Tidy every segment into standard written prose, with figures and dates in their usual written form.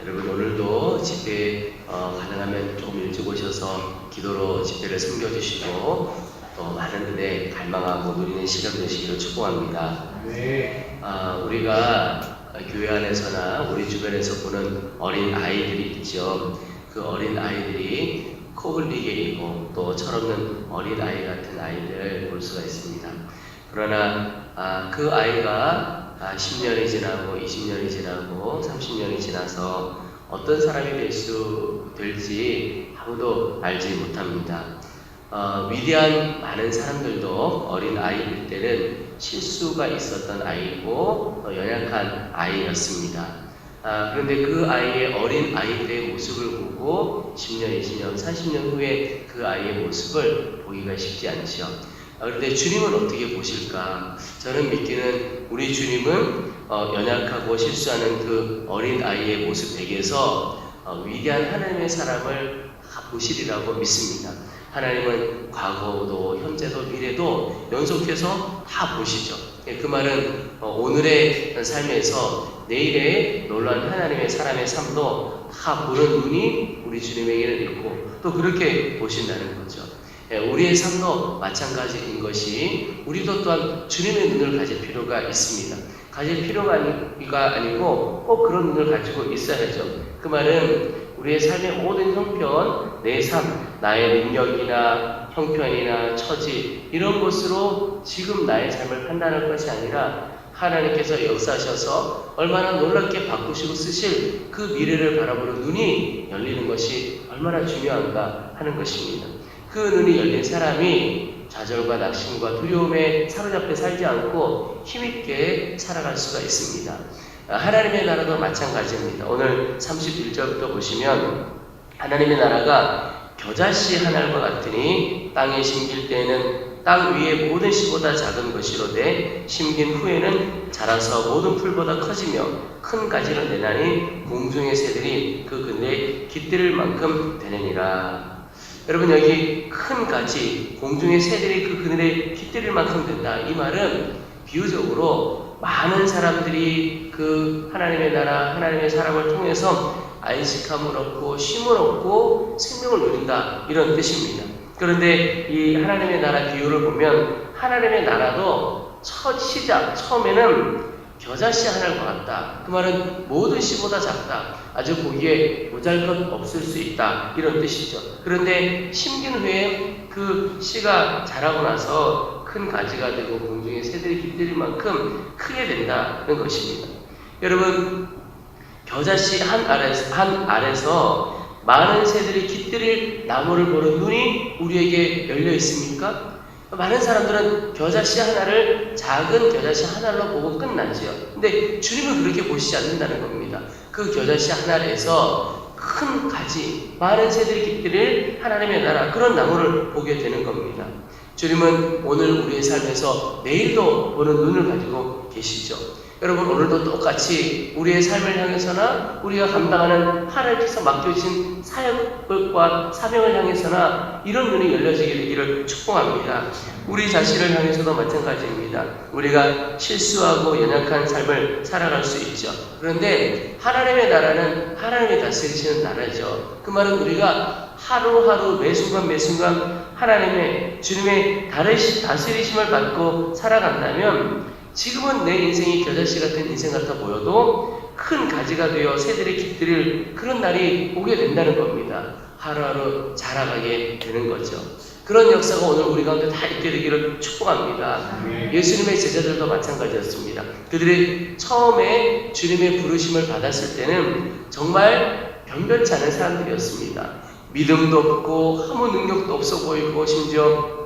여러분 오늘도 집회 가능하면 조금 일찍 오셔서 기도로 집회를 섬겨주시고 또 많은 은혜 갈망하고 누리는 시간 되시기를 축복합니다. 네. 우리가 교회 안에서나 우리 주변에서 보는 어린 아이들이 있죠. 그 어린 아이들이 코 흘리게 있고 또 철없는 어린 아이 같은 아이들 볼 수가 있습니다. 그러나 그 아이가 10년이 지나고 20년이 지나고 30년이 지나서 어떤 사람이 될지 아무도 알지 못합니다. 위대한 많은 사람들도 어린 아이일 때는 실수가 있었던 아이고 연약한 아이였습니다. 그런데 그 아이의 어린 아이들의 모습을 보고 10년, 20년, 30년 후에 그 아이의 모습을 보기가 쉽지 않죠. 그런데 주님은 어떻게 보실까? 저는 믿기는 우리 주님은 연약하고 실수하는 그 어린 아이의 모습 에게서 위대한 하나님의 사람을 다 보시리라고 믿습니다. 하나님은 과거도 현재도 미래도 연속해서 다 보시죠. 그 말은 오늘의 삶에서 내일의 놀라운 하나님의 사람의 삶도 다 보는 눈이 우리 주님에게는 있고 또 그렇게 보신다는 거죠. 우리의 삶도 마찬가지인 것이 우리도 또한 주님의 눈을 가질 필요가 있습니다. 가질 필요가 아니고 꼭 그런 눈을 가지고 있어야죠. 그 말은 우리의 삶의 모든 형편, 내 삶, 나의 능력이나 형편이나 처지 이런 것으로 지금 나의 삶을 판단할 것이 아니라 하나님께서 역사하셔서 얼마나 놀랍게 바꾸시고 쓰실 그 미래를 바라보는 눈이 열리는 것이 얼마나 중요한가 하는 것입니다. 그 눈이 열린 사람이 좌절과 낙심과 두려움에 사로잡혀 살지 않고 힘있게 살아갈 수가 있습니다. 하나님의 나라도 마찬가지입니다. 오늘 31절부터 보시면 하나님의 나라가 겨자씨 한 알과 같으니 땅에 심길 때에는 땅 위의 모든 씨보다 작은 것이로되 심긴 후에는 자라서 모든 풀보다 커지며 큰 가지를 내나니 공중의 새들이 그 그늘에 깃들을 만큼 되느니라. 여러분 여기 큰 가지, 공중의 새들이 그 그늘에 깃들일 만큼 된다. 이 말은 비유적으로 많은 사람들이 그 하나님의 나라, 하나님의 사람을 통해서 안식함을 얻고 쉼을 얻고 생명을 누린다. 이런 뜻입니다. 그런데 이 하나님의 나라 비유를 보면 하나님의 나라도 첫 시작, 처음에는 겨자씨 하나과 같다. 그 말은 모든 씨보다 작다. 아주 보기에 보잘것 없을 수 있다. 이런 뜻이죠. 그런데 심긴 후에 그 씨가 자라고 나서 큰 가지가 되고 공중에 새들이 깃들일 만큼 크게 된다는 것입니다. 여러분 겨자씨 한 알에서 많은 새들이 깃들일 나무를 보는 눈이 우리에게 열려 있습니까? 많은 사람들은 겨자씨 하나를 작은 겨자씨 하나로 보고 끝나지요. 근데 주님은 그렇게 보시지 않는다는 겁니다. 그 겨자씨 하나에서 큰 가지, 많은 새들이 깃들일 하나님의 나라 그런 나무를 보게 되는 겁니다. 주님은 오늘 우리의 삶에서 내일도 보는 눈을 가지고 계시죠. 여러분 오늘도 똑같이 우리의 삶을 향해서나 우리가 감당하는 하나님께서 맡겨주신 사역과 사명을 향해서나 이런 눈이 열려지게 되기를 축복합니다. 우리 자신을 향해서도 마찬가지입니다. 우리가 실수하고 연약한 삶을 살아갈 수 있죠. 그런데 하나님의 나라는 하나님이 다스리시는 나라죠. 그 말은 우리가 하루하루 매순간 하나님의 주님의 다스리심을 받고 살아간다면 지금은 내 인생이 겨자씨 같은 인생 같아 보여도 큰 가지가 되어 새들이 깃들일 그런 날이 오게 된다는 겁니다. 하루하루 자라가게 되는 거죠. 그런 역사가 오늘 우리 가운데 다 있게 되기를 축복합니다. 예수님의 제자들도 마찬가지였습니다. 그들이 처음에 주님의 부르심을 받았을 때는 정말 변변치 않은 사람들이었습니다. 믿음도 없고 아무 능력도 없어 보이고 심지어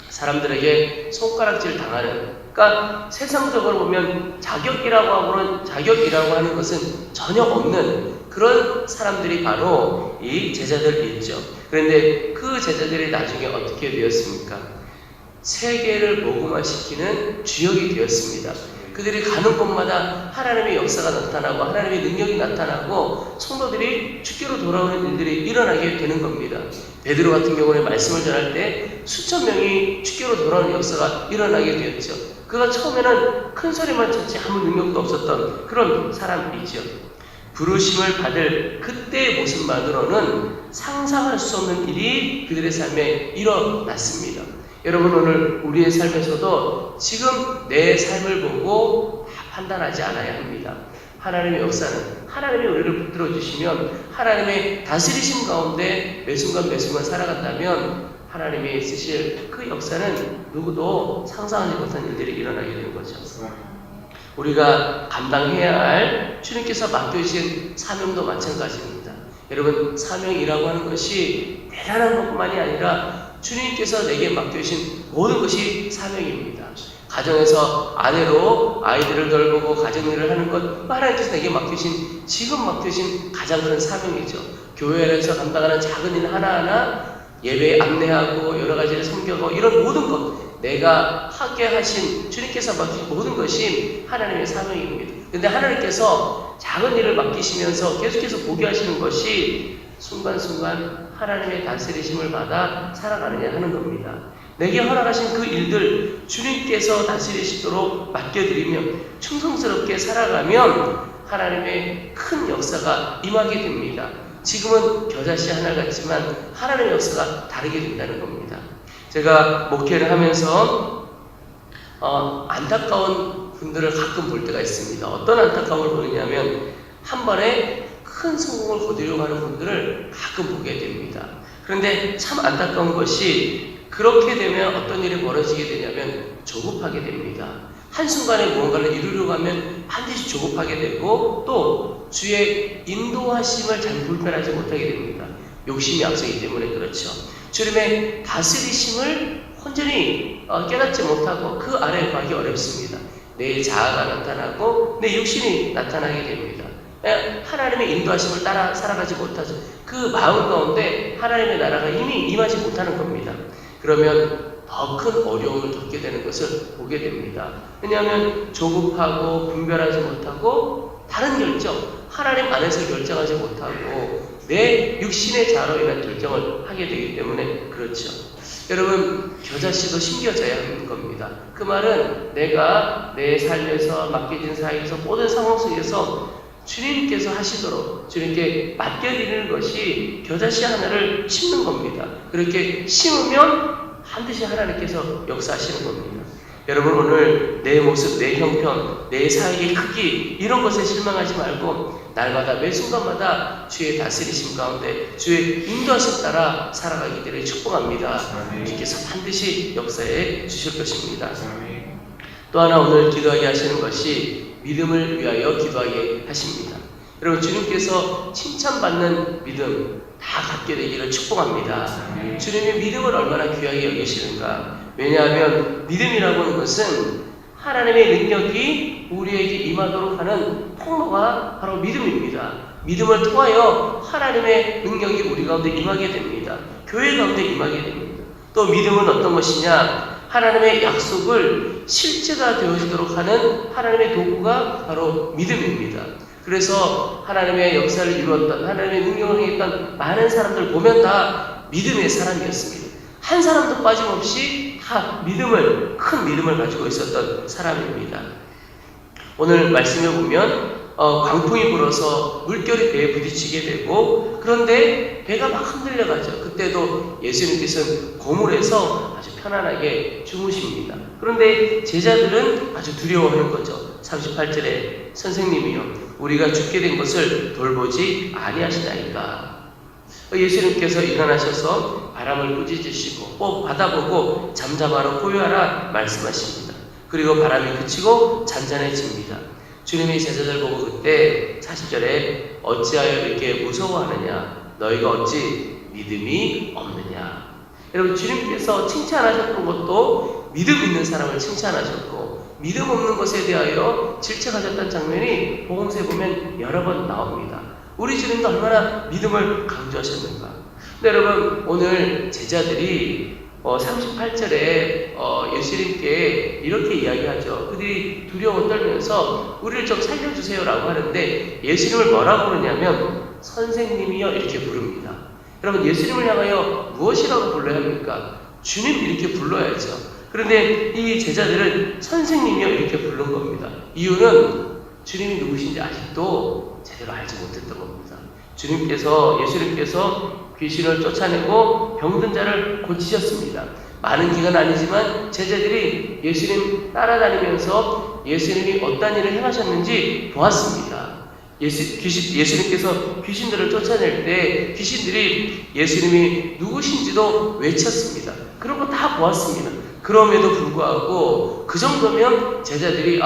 사람들에게 손가락질 당하는, 그러니까 세상적으로 보면 자격이라고 하는 것은 전혀 없는 그런 사람들이 바로 이 제자들이었죠. 그런데 그 제자들이 나중에 어떻게 되었습니까? 세계를 복음화시키는 주역이 되었습니다. 그들이 가는 곳마다 하나님의 역사가 나타나고 하나님의 능력이 나타나고 성도들이 주께로 돌아오는 일들이 일어나게 되는 겁니다. 베드로 같은 경우는 말씀을 전할 때 수천 명이 주께로 돌아오는 역사가 일어나게 되었죠. 그가 처음에는 큰 소리만 쳤지 아무 능력도 없었던 그런 사람이죠. 부르심을 받을 그때의 모습만으로는 상상할 수 없는 일이 그들의 삶에 일어났습니다. 여러분, 오늘 우리의 삶에서도 지금 내 삶을 보고 판단하지 않아야 합니다. 하나님의 역사는 하나님이 우리를 붙들어 주시면 하나님의 다스리심 가운데 매 순간 매 순간 살아간다면 하나님이 쓰실 그 역사는 누구도 상상하지 못한 일들이 일어나게 되는 거죠. 우리가 감당해야 할 주님께서 맡겨주신 사명도 마찬가지입니다. 여러분, 사명이라고 하는 것이 대단한 것뿐만이 아니라 주님께서 내게 맡겨주신 모든 것이 사명입니다. 가정에서 아내로 아이들을 돌보고 가정일을 하는 것, 하나님께서 내게 맡겨주신, 지금 맡겨주신 가장 큰 사명이죠. 교회 안에서 감당하는 작은 일 하나하나, 예배 안내하고 여러 가지를 섬겨고 이런 모든 것, 내가 하게 하신 주님께서 맡기신 모든 것이 하나님의 사명입니다. 그런데 하나님께서 작은 일을 맡기시면서 계속해서 보게 하시는 것이 순간순간 하나님의 다스리심을 받아 살아가느냐 하는 겁니다. 내게 허락하신 그 일들 주님께서 다스리시도록 맡겨드리면 충성스럽게 살아가면 하나님의 큰 역사가 임하게 됩니다. 지금은 겨자씨 하나 같지만 하나님의 역사가 다르게 된다는 겁니다. 제가 목회를 하면서 안타까운 분들을 가끔 볼 때가 있습니다. 어떤 안타까움을 보느냐면 한 번에 큰 성공을 거두려고 하는 분들을 가끔 보게 됩니다. 그런데 참 안타까운 것이 그렇게 되면 어떤 일이 벌어지게 되냐면 조급하게 됩니다. 한순간에 무언가를 이루려고 하면 반드시 조급하게 되고 또 주의 인도하심을 잘 불편하지 못하게 됩니다. 욕심이 앞서기 때문에 그렇죠. 주님의 다스리심을 온전히 깨닫지 못하고 그 아래에 가기 어렵습니다. 내 자아가 나타나고 내 육신이 나타나게 됩니다. 하나님의 인도하심을 따라 살아가지 못하죠. 그 마음 가운데 하나님의 나라가 이미 임하지 못하는 겁니다. 그러면 더 큰 어려움을 겪게 되는 것을 보게 됩니다. 왜냐하면 조급하고 분별하지 못하고 다른 결정, 하나님 안에서 결정하지 못하고 내 육신의 자로 인한 결정을 하게 되기 때문에 그렇죠. 여러분, 겨자씨도 심겨져야 하는 겁니다. 그 말은 내가 내 삶에서 맡겨진 사이에서 모든 상황 속에서 주님께서 하시도록 주님께 맡겨드리는 것이 겨자씨 하나를 심는 겁니다. 그렇게 심으면 반드시 하나님께서 역사하시는 겁니다. 여러분, 오늘 내 모습, 내 형편, 내 사역의 크기 이런 것에 실망하지 말고 날마다 매 순간마다 주의 다스리심 가운데 주의 인도하심 따라 살아가기 때문에 축복합니다. 주님께서 반드시 역사해 주실 것입니다. 또 하나 오늘 기도하게 하시는 것이 믿음을 위하여 기도하게 하십니다. 여러분, 주님께서 칭찬받는 믿음 다 갖게 되기를 축복합니다. 주님의 믿음을 얼마나 귀하게 여기시는가. 왜냐하면 믿음이라고 하는 것은 하나님의 능력이 우리에게 임하도록 하는 통로가 바로 믿음입니다. 믿음을 통하여 하나님의 능력이 우리 가운데 임하게 됩니다. 교회 가운데 임하게 됩니다. 또 믿음은 어떤 것이냐? 하나님의 약속을 실제가 되어지도록 하는 하나님의 도구가 바로 믿음입니다. 그래서 하나님의 역사를 이루었던, 하나님의 능력을 행했던 많은 사람들 보면 다 믿음의 사람이었습니다. 한 사람도 빠짐없이 다 큰 믿음을 가지고 있었던 사람입니다. 오늘 말씀에 보면 광풍이 불어서 물결이 배에 부딪히게 되고, 그런데 배가 막 흔들려가죠. 그때도 예수님께서는 고물에서 아주 편안하게 주무십니다. 그런데 제자들은 아주 두려워하는 거죠. 38절에 선생님이요, 우리가 죽게 된 것을 돌보지 아니하시나이까. 예수님께서 일어나셔서 바람을 꾸짖으시고 바다보고 잠잠하라 고요하라 말씀하십니다. 그리고 바람이 그치고 잔잔해집니다. 주님이 제자들 보고 그때 40절에 어찌하여 이렇게 무서워하느냐, 너희가 어찌 믿음이 없느냐. 여러분, 주님께서 칭찬하셨던 것도 믿음 있는 사람을 칭찬하셨고 믿음 없는 것에 대하여 질책하셨던 장면이 복음서에 보면 여러 번 나옵니다. 우리 주님도 얼마나 믿음을 강조하셨는가. 근데 여러분, 오늘 제자들이 38절에 예수님께 이렇게 이야기하죠. 그들이 두려워 떨면서 우리를 좀 살려주세요 라고 하는데 예수님을 뭐라고 부르냐면 선생님이여 이렇게 부릅니다. 여러분, 예수님을 향하여 무엇이라고 불러야 합니까? 주님 이렇게 불러야죠. 그런데 이 제자들은 선생님이여 이렇게 부른 겁니다. 이유는 주님이 누구신지 아직도 제대로 알지 못했던 겁니다. 예수님께서 귀신을 쫓아내고 병든 자를 고치셨습니다. 많은 기간 아니지만 제자들이 예수님 따라다니면서 예수님이 어떤 일을 행하셨는지 보았습니다. 예수님께서 귀신들을 쫓아낼 때 귀신들이 예수님이 누구신지도 외쳤습니다. 그리고 다 보았습니다. 그럼에도 불구하고 그 정도면 제자들이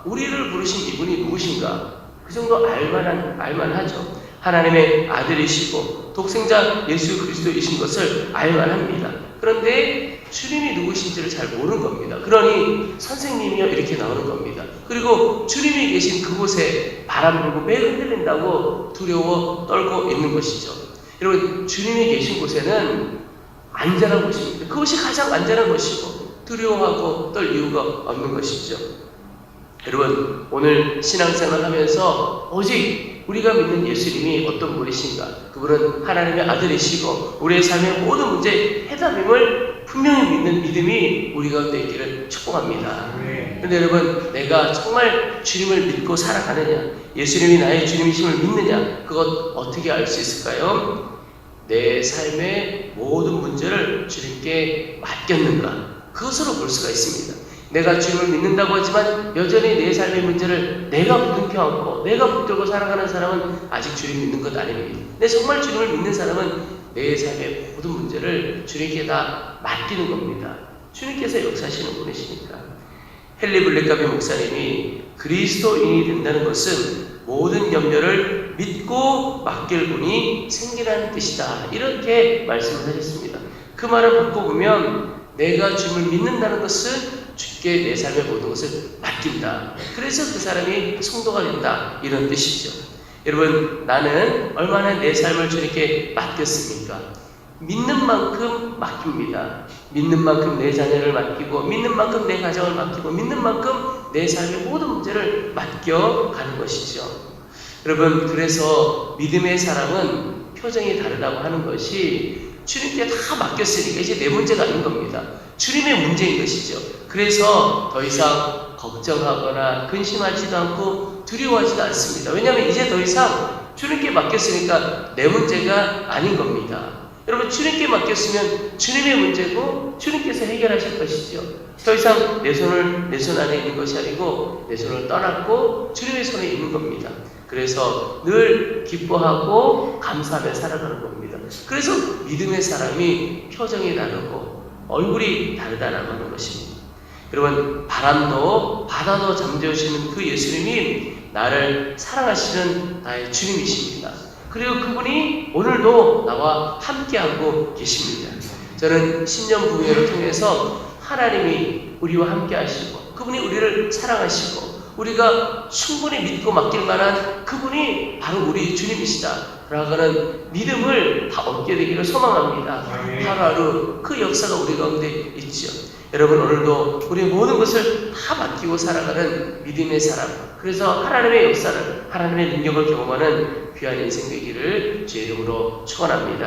우리를 부르신 이분이 누구신가? 그 정도 알만하죠. 하나님의 아들이시고 독생자 예수 그리스도이신 것을 알만합니다. 그런데 주님이 누구신지를 잘 모르는 겁니다. 그러니 선생님이요 이렇게 나오는 겁니다. 그리고 주님이 계신 그곳에 바람 불고 매 흔들린다고 두려워 떨고 있는 것이죠. 여러분, 주님이 계신 곳에는 안전한 곳입니다. 그것이 가장 안전한 것이고 두려워하고 떨 이유가 없는 것이죠. 여러분, 오늘 신앙생활 하면서 오직 우리가 믿는 예수님이 어떤 분이신가? 그분은 하나님의 아들이시고 우리의 삶의 모든 문제의 해답임을 분명히 믿는 믿음이 우리 가운데 있기를 축복합니다. 그런데 여러분, 내가 정말 주님을 믿고 살아가느냐, 예수님이 나의 주님이심을 믿느냐, 그것 어떻게 알 수 있을까요? 내 삶의 모든 문제를 주님께 맡겼는가? 그것으로 볼 수가 있습니다. 내가 주님을 믿는다고 하지만 여전히 내 삶의 문제를 내가 부둥켜 안고 내가 붙들고 살아가는 사람은 아직 주님 믿는 것 아닙니다. 근데 정말 주님을 믿는 사람은 내 삶의 모든 문제를 주님께 다 맡기는 겁니다. 주님께서 역사하시는 분이시니까. 헨리 블랙가비 목사님이 그리스도인이 된다는 것은 모든 염려를 믿고 맡길 분이 생기라는 뜻이다, 이렇게 말씀을 하셨습니다. 그 말을 바꿔보면 내가 주님을 믿는다는 것은 주께 내 삶의 모든 것을 맡긴다. 그래서 그 사람이 성도가 된다, 이런 뜻이죠. 여러분, 나는 얼마나 내 삶을 주님께 맡겼습니까? 믿는 만큼 맡깁니다. 믿는 만큼 내 자녀를 맡기고 믿는 만큼 내 가정을 맡기고 믿는 만큼 내 삶의 모든 문제를 맡겨가는 것이죠. 여러분, 그래서 믿음의 사람은 표정이 다르다고 하는 것이 주님께 다 맡겼으니까 이제 내 문제가 아닌 겁니다. 주님의 문제인 것이죠. 그래서 더 이상 걱정하거나 근심하지도 않고 두려워하지도 않습니다. 왜냐하면 이제 더 이상 주님께 맡겼으니까 내 문제가 아닌 겁니다. 여러분, 주님께 맡겼으면 주님의 문제고 주님께서 해결하실 것이죠. 더 이상 내 손 안에 있는 것이 아니고 내 손을 떠났고 주님의 손에 있는 겁니다. 그래서 늘 기뻐하고 감사하며 살아가는 겁니다. 그래서 믿음의 사람이 표정이 다르고 얼굴이 다르다라고 하는 것입니다. 여러분, 바람도 바다도 잠재우시는 그 예수님이 나를 사랑하시는 나의 주님이십니다. 그리고 그분이 오늘도 나와 함께하고 계십니다. 저는 신년부회를 통해서 하나님이 우리와 함께 하시고 그분이 우리를 사랑하시고 우리가 충분히 믿고 맡길 만한 그분이 바로 우리 주님이시다 라고 하는 믿음을 다 얻게 되기를 소망합니다. 하루하루 그 역사가 우리 가운데 있죠. 여러분, 오늘도 우리의 모든 것을 다 맡기고 살아가는 믿음의 사람, 그래서 하나님의 역사를, 하나님의 능력을 경험하는 귀한 인생 되기를 주의 이름으로 축원합니다.